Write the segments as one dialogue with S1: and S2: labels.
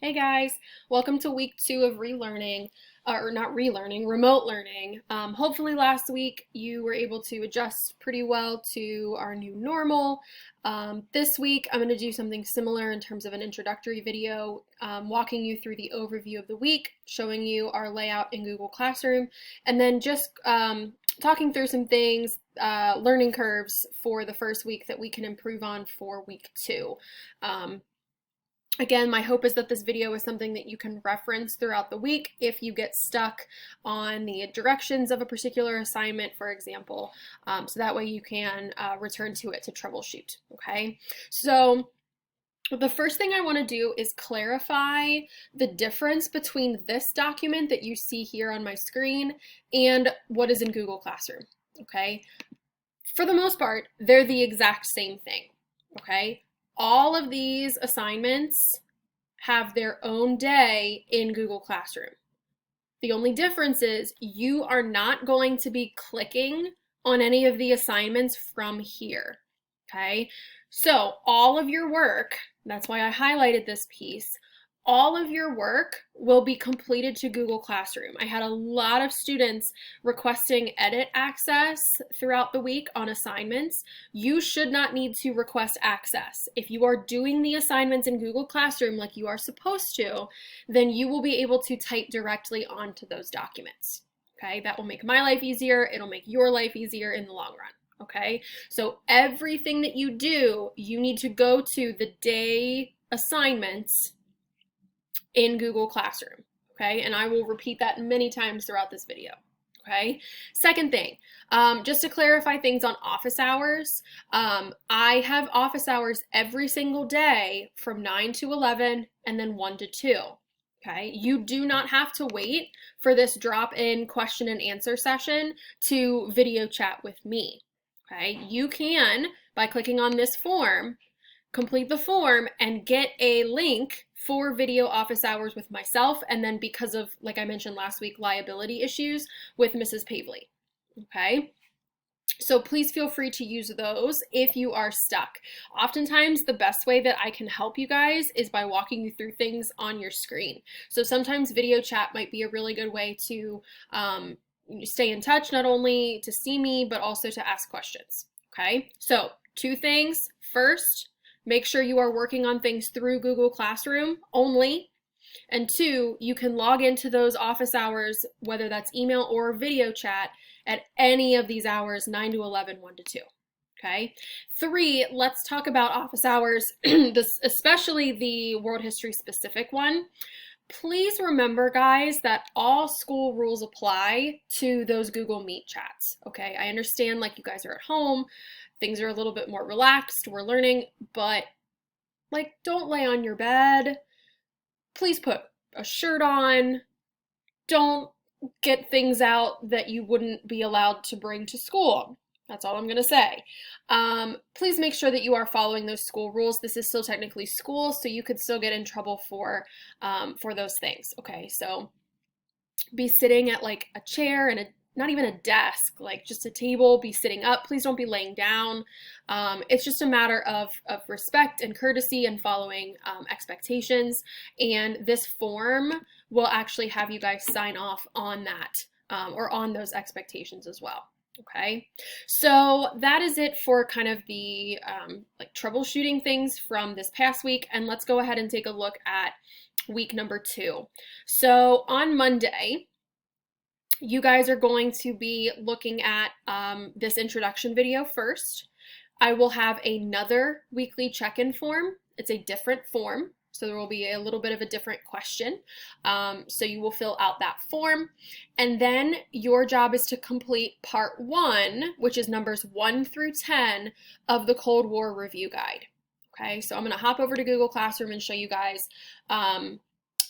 S1: Hey guys, welcome to week 2 of relearning, or not relearning, remote learning. Hopefully last week you were able to adjust pretty well to our new normal. This week I'm going to do something similar in terms of an introductory video, walking you through the overview of the week, showing you our layout in Google Classroom, and then just talking through some things, learning curves for the first week that we can improve on for week 2. Again, my hope is that this video is something that you can reference throughout the week if you get stuck on the directions of a particular assignment, for example, so that way you can return to it to troubleshoot, okay? So the first thing I want to do is clarify the difference between this document that you see here on my screen and what is in Google Classroom, okay? For the most part, they're the exact same thing, okay? All of these assignments have their own day in Google Classroom. The only difference is you are not going to be clicking on any of the assignments from here, okay? So all of your work, that's why I highlighted this piece, all of your work will be completed to Google Classroom. I had a lot of students requesting edit access throughout the week on assignments. You should not need to request access. If you are doing the assignments in Google Classroom like you are supposed to, then you will be able to type directly onto those documents. Okay, that will make my life easier. It'll make your life easier in the long run. Okay, so everything that you do, you need to go to the day assignments in Google Classroom, okay? And I will repeat that many times throughout this video, okay? Second thing, just to clarify things on office hours, I have office hours every single day from 9 to 11 and then 1 to 2. Okay, you do not have to wait for this drop-in question and answer session to video chat with me. Okay, you can, by clicking on this form, complete the form and get a link for video office hours with myself, and then because of, like I mentioned last week, liability issues with Mrs. Pavley. Okay, so please feel free to use those if you are stuck. Oftentimes the best way that I can help you guys is by walking you through things on your screen. So sometimes video chat might be a really good way to stay in touch, not only to see me, but also to ask questions. Okay, so 2 things. First, make sure you are working on things through Google Classroom only. And 2, you can log into those office hours, whether that's email or video chat, at any of these hours, 9 to 11, 1 to 2. Okay. 3, let's talk about office hours, especially the world history specific one. Please remember, guys, that all school rules apply to those Google Meet chats. Okay, I understand, like, you guys are at home, things are a little bit more relaxed, we're learning, but like, don't lay on your bed. Please put a shirt on. Don't get things out that you wouldn't be allowed to bring to school. That's all I'm going to say. Please make sure that you are following those school rules. This is still technically school, so you could still get in trouble for those things. Okay, so be sitting at like a chair and not even a desk, like just a table, be sitting up. Please don't be laying down. It's just a matter of respect and courtesy and following expectations. And this form will actually have you guys sign off on that or on those expectations as well. Okay, so that is it for kind of the like troubleshooting things from this past week. And let's go ahead and take a look at week number 2. So on Monday, you guys are going to be looking at this introduction video first. I will have another weekly check-in form. It's a different form, so there will be a little bit of a different question. So you will fill out that form, and then your job is to complete part 1, which is numbers 1 through 10 of the Cold War Review Guide. Okay, so I'm going to hop over to Google Classroom and show you guys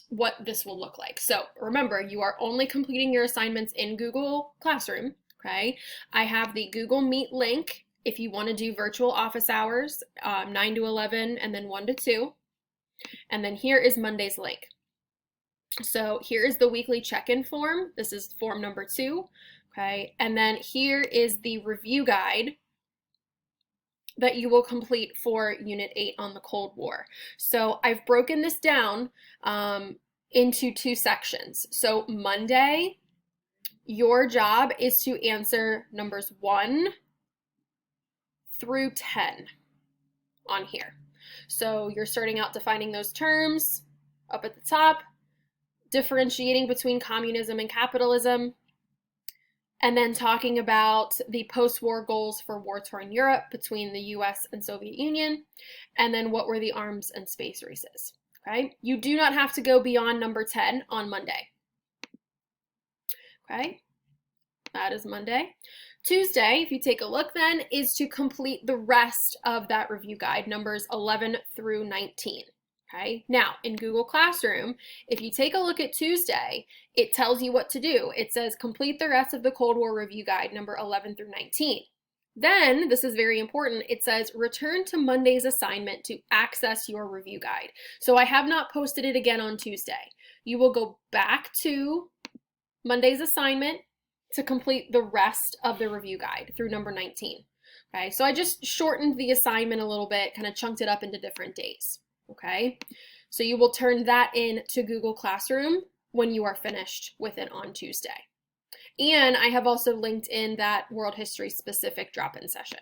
S1: what this will look like. So remember, you are only completing your assignments in Google Classroom, okay? I have the Google Meet link if you want to do virtual office hours, 9 to 11 and then 1 to 2. And then here is Monday's link. So here is the weekly check-in form. This is form number 2, okay? And then here is the review guide. that you will complete for Unit 8 on the Cold War. So I've broken this down into 2 sections. So Monday, your job is to answer numbers 1 through 10 on here. So you're starting out defining those terms up at the top, differentiating between communism and capitalism, and then talking about the post-war goals for war-torn Europe between the US and Soviet Union, and then what were the arms and space races. Okay, you do not have to go beyond number 10 on Monday. Okay, that is Monday. Tuesday, if you take a look then, is to complete the rest of that review guide, numbers 11 through 19. Okay, now in Google Classroom, if you take a look at Tuesday, it tells you what to do. It says complete the rest of the Cold War review guide, number 11 through 19. Then, this is very important, it says return to Monday's assignment to access your review guide. So I have not posted it again on Tuesday. You will go back to Monday's assignment to complete the rest of the review guide through number 19. Okay, so I just shortened the assignment a little bit, kind of chunked it up into different days. Okay, so you will turn that in to Google Classroom when you are finished with it on Tuesday. And I have also linked in that world history specific drop-in session.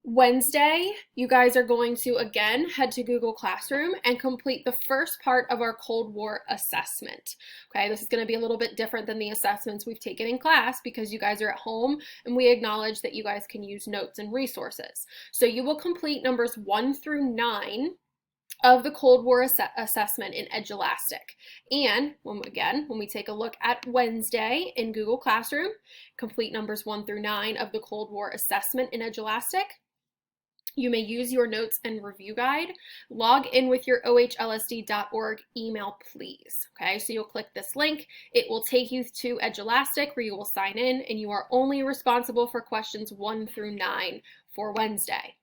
S1: Wednesday, you guys are going to again head to Google Classroom and complete the first part of our Cold War assessment. Okay, this is going to be a little bit different than the assessments we've taken in class because you guys are at home and we acknowledge that you guys can use notes and resources. So you will complete numbers 1 through 9 of the Cold War assessment in Edulastic. And when we take a look at Wednesday in Google Classroom, complete numbers 1 through 9 of the Cold War assessment in Edulastic. You may use your notes and review guide. Log in with your ohlsd.org email, please. Okay, so you'll click this link. It will take you to Edulastic where you will sign in, and you are only responsible for questions 1 through 9 for Wednesday.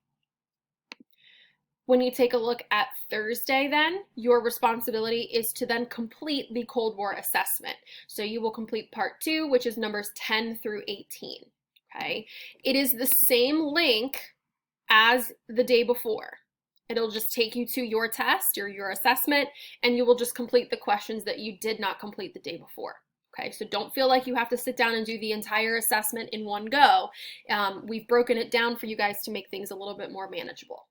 S1: When you take a look at Thursday then, your responsibility is to then complete the Cold War assessment. So you will complete part 2, which is numbers 10 through 18. Okay, it is the same link as the day before. It'll just take you to your test or your assessment, and you will just complete the questions that you did not complete the day before. Okay, so don't feel like you have to sit down and do the entire assessment in one go. We've broken it down for you guys to make things a little bit more manageable.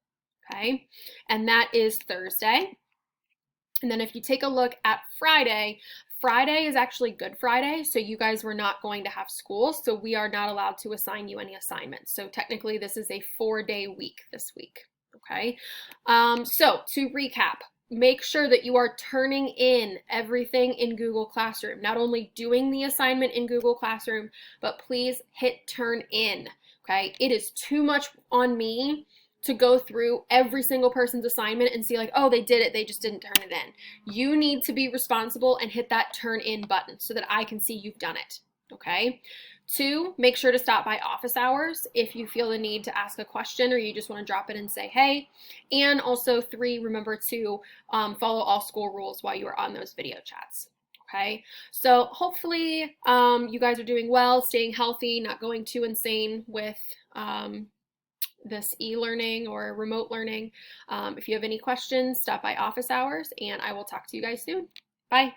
S1: Okay, and that is Thursday. And then if you take a look at Friday, Friday is actually Good Friday, so you guys were not going to have school, so we are not allowed to assign you any assignments. So technically this is a 4-day week this week, okay? So to recap, make sure that you are turning in everything in Google Classroom, not only doing the assignment in Google Classroom, but please hit turn in, okay? It is too much on me to go through every single person's assignment and see like, oh, they did it, they just didn't turn it in. You need to be responsible and hit that turn in button so that I can see you've done it, okay? 2, make sure to stop by office hours if you feel the need to ask a question or you just want to drop it and say hey. And also 3, remember to follow all school rules while you are on those video chats. Okay, so hopefully you guys are doing well, staying healthy, not going too insane with this e-learning or remote learning. If you have any questions, stop by office hours and I will talk to you guys soon. Bye.